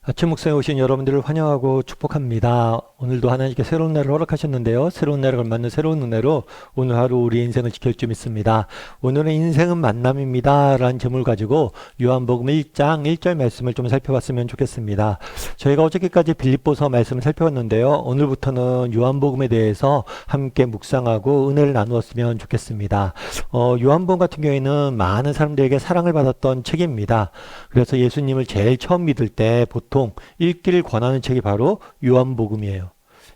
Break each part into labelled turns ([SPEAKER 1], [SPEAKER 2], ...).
[SPEAKER 1] 아침 묵상에 오신 여러분들을 환영하고 축복합니다. 오늘도 하나님께 새로운 날을 허락하셨는데요. 새로운 날에 걸맞는 새로운 은혜로 오늘 하루 우리의 인생을 지킬 줄 믿습니다. 오늘은 인생은 만남입니다 라는 제목을 가지고 요한복음 1장 1절 말씀을 좀 살펴봤으면 좋겠습니다. 저희가 어저께까지 빌립보서 말씀을 살펴봤는데요. 오늘부터는 요한복음에 대해서 함께 묵상하고 은혜를 나누었으면 좋겠습니다. 요한복음 같은 경우에는 많은 사람들에게 사랑을 받았던 책입니다. 그래서 예수님을 제일 처음 믿을 때 보통 읽기를 권하는 책이 바로 요한복음이에요.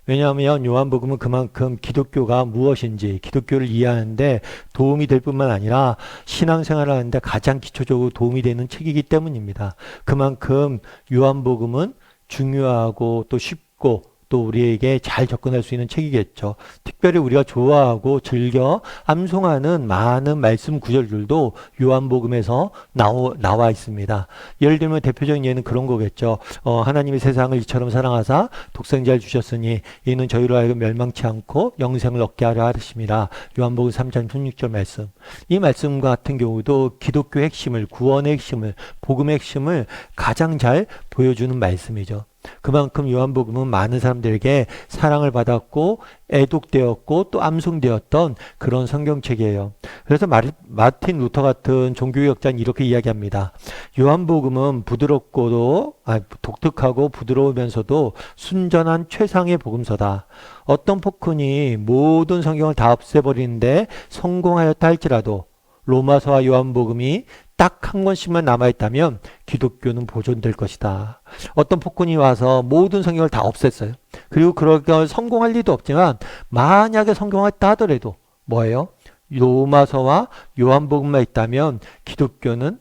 [SPEAKER 1] 왜냐하면 요한복음은 그만큼 기독교가 무엇인지 기독교를 이해하는데 도움이 될 뿐만 아니라 신앙생활을 하는데 가장 기초적으로 도움이 되는 책이기 때문입니다. 그만큼 요한복음은 중요하고 또 쉽고 또 우리에게 잘 접근할 수 있는 책이겠죠. 특별히 우리가 좋아하고 즐겨 암송하는 많은 말씀 구절들도 요한복음에서 나와 있습니다. 예를 들면 대표적인 예는 그런 거겠죠. 하나님이 세상을 이처럼 사랑하사 독생자를 주셨으니 이는 저희로 하여금 멸망치 않고 영생을 얻게 하려 하심이라. 요한복음 3장 16절 말씀. 이 말씀 같은 경우도 기독교의 핵심을, 구원의 핵심을, 복음의 핵심을 가장 잘 보여주는 말씀이죠. 그만큼 요한복음은 많은 사람들에게 사랑을 받았고 애독되었고 또 암송되었던 그런 성경책이에요. 그래서 마틴 루터 같은 종교개혁자는 이렇게 이야기합니다. 요한복음은 부드럽고도 독특하고 부드러우면서도 순전한 최상의 복음서다. 어떤 폭군이 모든 성경을 다 없애버리는데 성공하였다 할지라도 로마서와 요한복음이 딱 한 권씩만 남아있다면 기독교는 보존될 것이다. 어떤 폭군이 와서 모든 성경을 다 없앴어요. 그리고 그렇게 성공할 리도 없지만 만약에 성공했다 하더라도 뭐예요? 로마서와 요한복음만 있다면 기독교는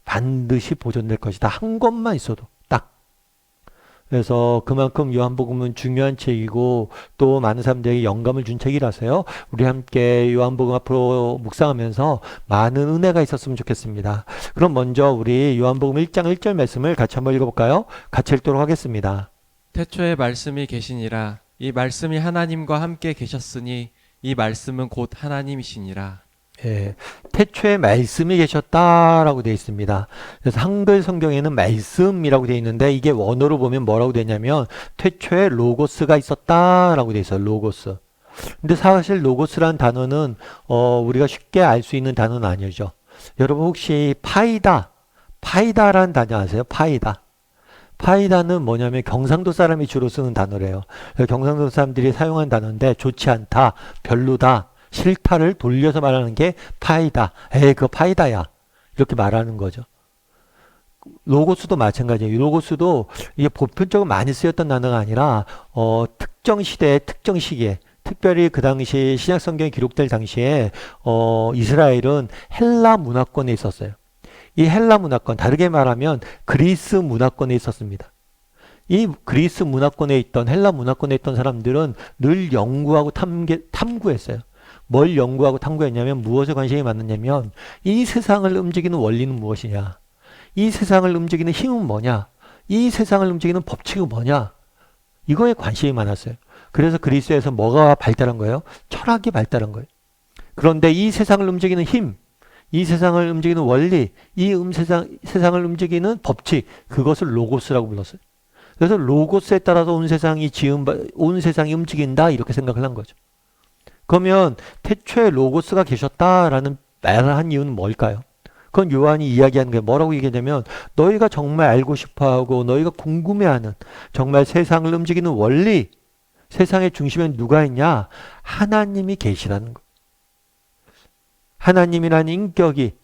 [SPEAKER 1] 반드시 보존될 것이다. 한 권만 있어도 딱. 그래서 그만큼 요한복음은 중요한 책이고 또 많은 사람들에게 영감을 준 책이라서요. 우리 함께 요한복음 앞으로 묵상하면서 많은 은혜가 있었으면 좋겠습니다. 그럼 먼저 우리 요한복음 1장 1절 말씀을 같이 한번 읽어볼까요? 같이 읽도록 하겠습니다.
[SPEAKER 2] 태초에 말씀이 계시니라. 이 말씀이 하나님과 함께 계셨으니 이 말씀은 곧 하나님이시니라.
[SPEAKER 1] 예, 태초에 말씀이 계셨다라고 되어 있습니다. 그래서 한글 성경에는 말씀이라고 되어 있는데 이게 원어로 보면 뭐라고 되냐면 태초에 로고스가 있었다라고 되어 있어요. 로고스. 근데 사실 로고스라는 단어는 우리가 쉽게 알 수 있는 단어는 아니죠. 여러분 혹시 파이다라는 단어 아세요? 파이다는 뭐냐면 경상도 사람이 주로 쓰는 단어래요. 경상도 사람들이 사용한 단어인데 좋지 않다, 별로다, 싫다를 돌려서 말하는 게 파이다. 그거 파이다야. 이렇게 말하는 거죠. 로고스도 마찬가지예요. 로고스도 이게 보편적으로 많이 쓰였던 단어가 아니라 특정 시대에 특정 시기에 특별히 그 당시 신약 성경이 기록될 당시에 이스라엘은 헬라 문화권에 있었어요. 이 헬라 문화권, 다르게 말하면 그리스 문화권에 있었습니다. 이 그리스 문화권에 있던 헬라 문화권에 있던 사람들은 늘 연구하고 탐구했어요. 뭘 연구하고 탐구했냐면 무엇에 관심이 많았냐면 이 세상을 움직이는 원리는 무엇이냐, 이 세상을 움직이는 힘은 뭐냐, 이 세상을 움직이는 법칙은 뭐냐, 이거에 관심이 많았어요. 그래서 그리스에서 뭐가 발달한 거예요? 철학이 발달한 거예요. 그런데 이 세상을 움직이는 힘, 이 세상을 움직이는 원리, 이 세상을 움직이는 법칙, 그것을 로고스라고 불렀어요. 그래서 로고스에 따라서 온 세상이 움직인다 이렇게 생각을 한 거죠. 그러면 태초에 로고스가 계셨다라는 말을 한 이유는 뭘까요? 그건 요한이 이야기하는 게 뭐라고 얘기하냐면 너희가 정말 알고 싶어하고 너희가 궁금해하는 정말 세상을 움직이는 원리, 세상의 중심에 누가 있냐? 하나님이 계시라는 거. 하나님이라는 인격이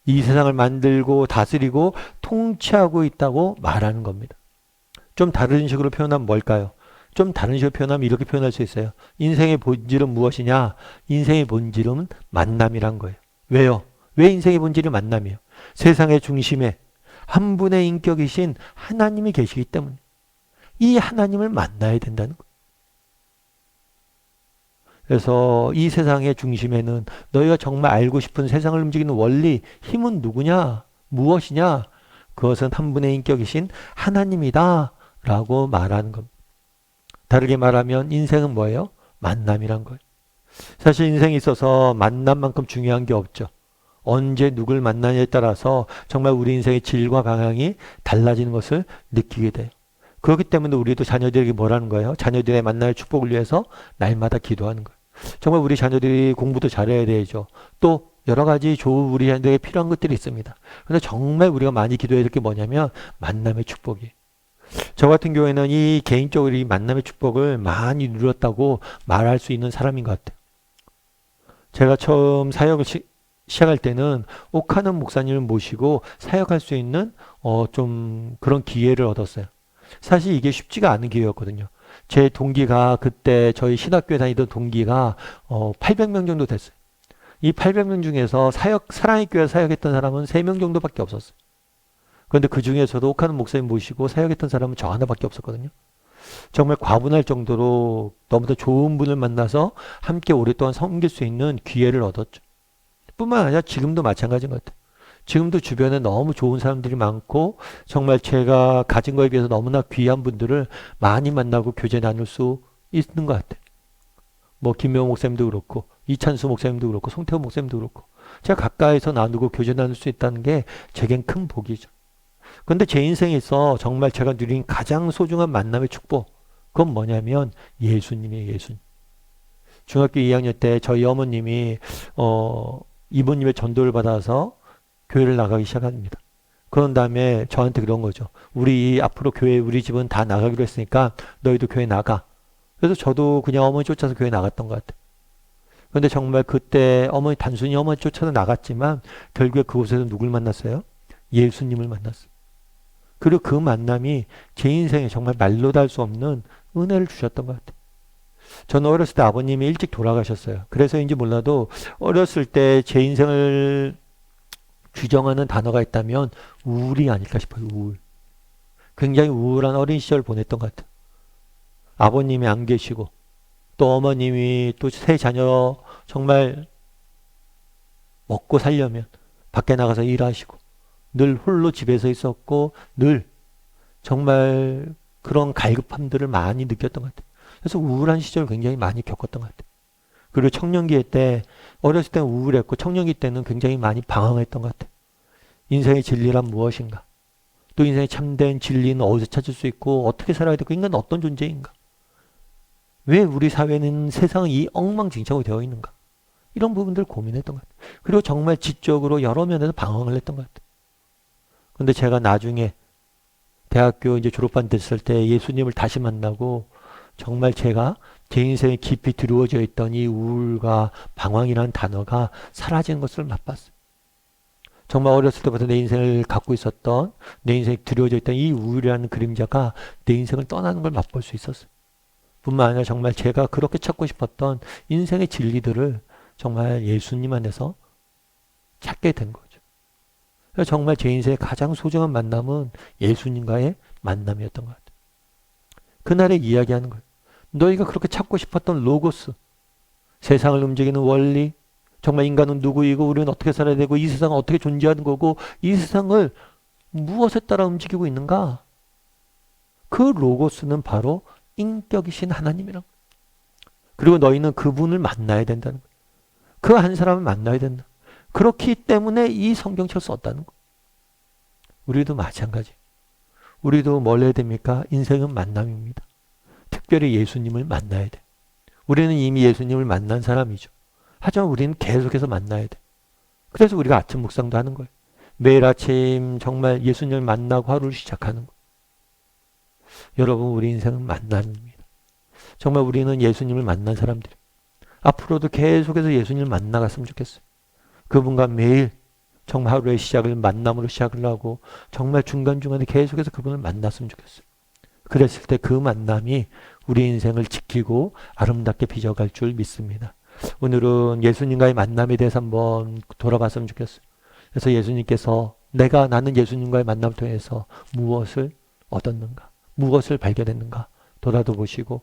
[SPEAKER 1] 이 세상을 만들고 다스리고 통치하고 있다고 말하는 겁니다. 좀 다른 식으로 표현하면 뭘까요? 좀 다른 식으로 표현하면 이렇게 표현할 수 있어요. 인생의 본질은 무엇이냐? 인생의 본질은 만남이란 거예요. 왜요? 왜 인생의 본질이 만남이에요? 세상의 중심에 한 분의 인격이신 하나님이 계시기 때문에 이 하나님을 만나야 된다는 거예요. 그래서 이 세상의 중심에는 너희가 정말 알고 싶은 세상을 움직이는 원리, 힘은 누구냐? 무엇이냐? 그것은 한 분의 인격이신 하나님이다 라고 말하는 겁니다. 다르게 말하면 인생은 뭐예요? 만남이란 거예요. 사실 인생에 있어서 만남만큼 중요한 게 없죠. 언제 누굴 만나냐에 따라서 정말 우리 인생의 질과 방향이 달라지는 것을 느끼게 돼요. 그렇기 때문에 우리도 자녀들에게 뭐라는 거예요? 자녀들의 만날 축복을 위해서 날마다 기도하는 거예요. 정말 우리 자녀들이 공부도 잘해야 되죠. 또 여러 가지 좋은 우리 자녀들에게 필요한 것들이 있습니다. 그런데 정말 우리가 많이 기도해야 될 게 뭐냐면 만남의 축복이에요. 저 같은 경우에는 이 개인적으로 이 만남의 축복을 많이 누렸다고 말할 수 있는 사람인 것 같아요. 제가 처음 사역을 시작할 때는 옥하는 목사님을 모시고 사역할 수 있는 좀 그런 기회를 얻었어요. 사실 이게 쉽지가 않은 기회였거든요. 제 동기가 그때 저희 신학교에 다니던 동기가 800명 정도 됐어요. 이 800명 중에서 사랑의 교회 사역했던 사람은 3명 정도밖에 없었어요. 그런데 그 중에서도 옥하는 목사님 모시고 사역했던 사람은 저 하나밖에 없었거든요. 정말 과분할 정도로 너무도 좋은 분을 만나서 함께 오랫동안 섬길 수 있는 기회를 얻었죠. 뿐만 아니라 지금도 마찬가지인 것 같아요. 지금도 주변에 너무 좋은 사람들이 많고 정말 제가 가진 거에 비해서 너무나 귀한 분들을 많이 만나고 교제 나눌 수 있는 것 같아요. 뭐 김명호 목사님도 그렇고 이찬수 목사님도 그렇고 송태호 목사님도 그렇고 제가 가까이서 나누고 교제 나눌 수 있다는 게 제겐 큰 복이죠. 그런데 제 인생에 있어 정말 제가 누린 가장 소중한 만남의 축복, 그건 뭐냐면 예수님이에요. 예수님. 중학교 2학년 때 저희 어머님이 이모님의 전도를 받아서 교회를 나가기 시작합니다. 그런 다음에 저한테 그런 거죠. 우리 앞으로 교회 우리 집은 다 나가기로 했으니까 너희도 교회 나가. 그래서 저도 그냥 어머니 쫓아서 교회 나갔던 것 같아요. 그런데 정말 그때 단순히 어머니 쫓아서 나갔지만 결국에 그곳에서 누굴 만났어요? 예수님을 만났어요. 그리고 그 만남이 제 인생에 정말 말로 다 할 수 없는 은혜를 주셨던 것 같아요. 저는 어렸을 때 아버님이 일찍 돌아가셨어요. 그래서인지 몰라도 어렸을 때 제 인생을 규정하는 단어가 있다면 우울이 아닐까 싶어요. 우울. 굉장히 우울한 어린 시절 보냈던 것 같아요. 아버님이 안 계시고 또 어머님이 또 세 자녀 정말 먹고 살려면 밖에 나가서 일하시고 늘 홀로 집에서 있었고 늘 정말 그런 갈급함들을 많이 느꼈던 것 같아요. 그래서 우울한 시절을 굉장히 많이 겪었던 것 같아요. 그리고 청년기 때 어렸을 때는 우울했고 청년기 때는 굉장히 많이 방황했던 것 같아요. 인생의 진리란 무엇인가? 또 인생의 참된 진리는 어디서 찾을 수 있고 어떻게 살아야 되고 인간은 어떤 존재인가? 왜 우리 사회는 세상은 이 엉망진창으로 되어 있는가? 이런 부분들을 고민했던 것 같아요. 그리고 정말 지적으로 여러 면에서 방황을 했던 것 같아요. 근데 제가 나중에 대학교 이제 졸업반 됐을 때 예수님을 다시 만나고 정말 제가 제 인생에 깊이 드리워져 있던 이 우울과 방황이라는 단어가 사라지는 것을 맛봤어요. 정말 어렸을 때부터 내 인생을 갖고 있었던 내 인생에 드리워져 있던 이 우울이라는 그림자가 내 인생을 떠나는 걸 맛볼 수 있었어요. 뿐만 아니라 정말 제가 그렇게 찾고 싶었던 인생의 진리들을 정말 예수님 안에서 찾게 된 거죠. 그래서 정말 제 인생의 가장 소중한 만남은 예수님과의 만남이었던 것 같아요. 그날에 이야기하는 거예요. 너희가 그렇게 찾고 싶었던 로고스, 세상을 움직이는 원리, 정말 인간은 누구이고 우리는 어떻게 살아야 되고 이 세상은 어떻게 존재하는 거고 이 세상을 무엇에 따라 움직이고 있는가? 그 로고스는 바로 인격이신 하나님이란 거예요. 그리고 너희는 그분을 만나야 된다는 거예요. 그 한 사람을 만나야 된다. 그렇기 때문에 이 성경책을 썼다는 거예요. 우리도 마찬가지. 우리도 뭘 해야 됩니까? 인생은 만남입니다. 특별히 예수님을 만나야 돼. 우리는 이미 예수님을 만난 사람이죠. 하지만 우리는 계속해서 만나야 돼. 그래서 우리가 아침 묵상도 하는 거예요. 매일 아침 정말 예수님을 만나고 하루를 시작하는 거예요. 여러분, 우리 인생은 만남입니다. 정말 우리는 예수님을 만난 사람들이에요. 앞으로도 계속해서 예수님을 만나갔으면 좋겠어요. 그분과 매일 정말 하루의 시작을 만남으로 시작을 하고 정말 중간중간에 계속해서 그분을 만났으면 좋겠어요. 그랬을 때 그 만남이 우리 인생을 지키고 아름답게 빚어갈 줄 믿습니다. 오늘은 예수님과의 만남에 대해서 한번 돌아봤으면 좋겠어요. 그래서 예수님께서 나는 예수님과의 만남을 통해서 무엇을 얻었는가, 무엇을 발견했는가 돌아보시고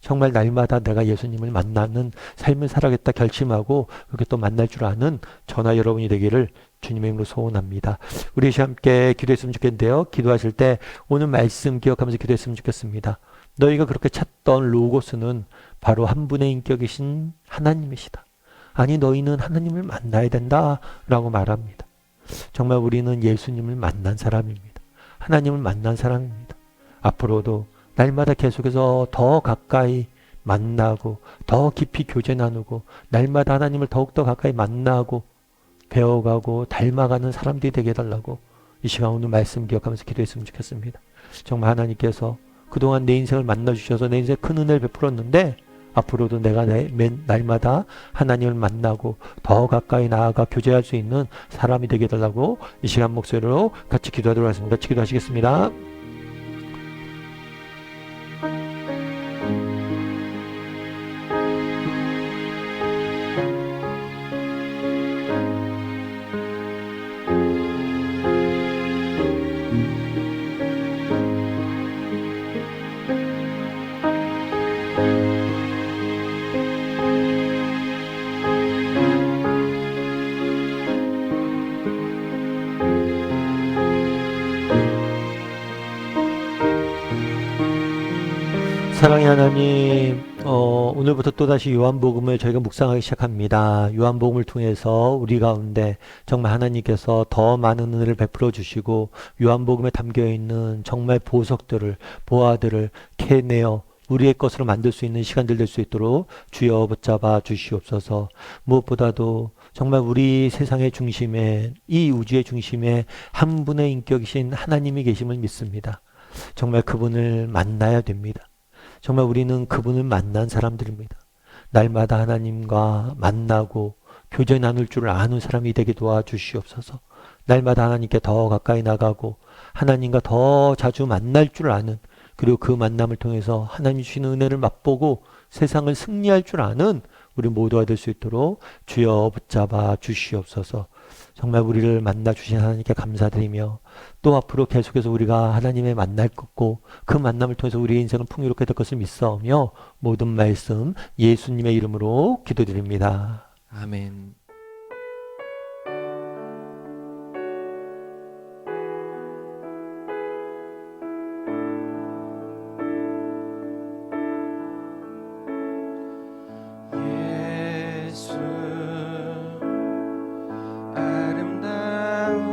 [SPEAKER 1] 정말 날마다 내가 예수님을 만나는 삶을 살아야겠다 결심하고 그렇게 또 만날 줄 아는 저나 여러분이 되기를 주님의 이름으로 소원합니다. 우리 함께 기도했으면 좋겠는데요. 기도하실 때 오늘 말씀 기억하면서 기도했으면 좋겠습니다. 너희가 그렇게 찾던 로고스는 바로 한 분의 인격이신 하나님이시다. 아니 너희는 하나님을 만나야 된다라고 말합니다. 정말 우리는 예수님을 만난 사람입니다. 하나님을 만난 사람입니다. 앞으로도 날마다 계속해서 더 가까이 만나고 더 깊이 교제 나누고 날마다 하나님을 더욱더 가까이 만나고 배워가고 닮아가는 사람들이 되게 해달라고 이 시간 오늘 말씀 기억하면서 기도했으면 좋겠습니다. 정말 하나님께서 그동안 내 인생을 만나주셔서 내 인생에 큰 은혜를 베풀었는데 앞으로도 내가 날마다 하나님을 만나고 더 가까이 나아가 교제할 수 있는 사람이 되게 해달라고 이 시간 목소리로 같이 기도하도록 하겠습니다. 같이 기도하시겠습니다. 사랑의 하나님, 오늘부터 또다시 요한복음을 저희가 묵상하기 시작합니다. 요한복음을 통해서 우리 가운데 정말 하나님께서 더 많은 은혜를 베풀어 주시고 요한복음에 담겨있는 정말 보석들을, 보화들을 캐내어 우리의 것으로 만들 수 있는 시간들 될 수 있도록 주여 붙잡아 주시옵소서. 무엇보다도 정말 우리 세상의 중심에, 이 우주의 중심에 한 분의 인격이신 하나님이 계심을 믿습니다. 정말 그분을 만나야 됩니다. 정말 우리는 그분을 만난 사람들입니다. 날마다 하나님과 만나고 교제 나눌 줄 아는 사람이 되게 도와주시옵소서. 날마다 하나님께 더 가까이 나가고 하나님과 더 자주 만날 줄 아는, 그리고 그 만남을 통해서 하나님 주시는 은혜를 맛보고 세상을 승리할 줄 아는 우리 모두가 될 수 있도록 주여 붙잡아 주시옵소서. 정말 우리를 만나 주신 하나님께 감사드리며 또 앞으로 계속해서 우리가 하나님의 만날 것고 그 만남을 통해서 우리의 인생은 풍요롭게 될 것을 믿사오며 모든 말씀 예수님의 이름으로 기도드립니다.
[SPEAKER 2] 아멘. 예수 아름다우신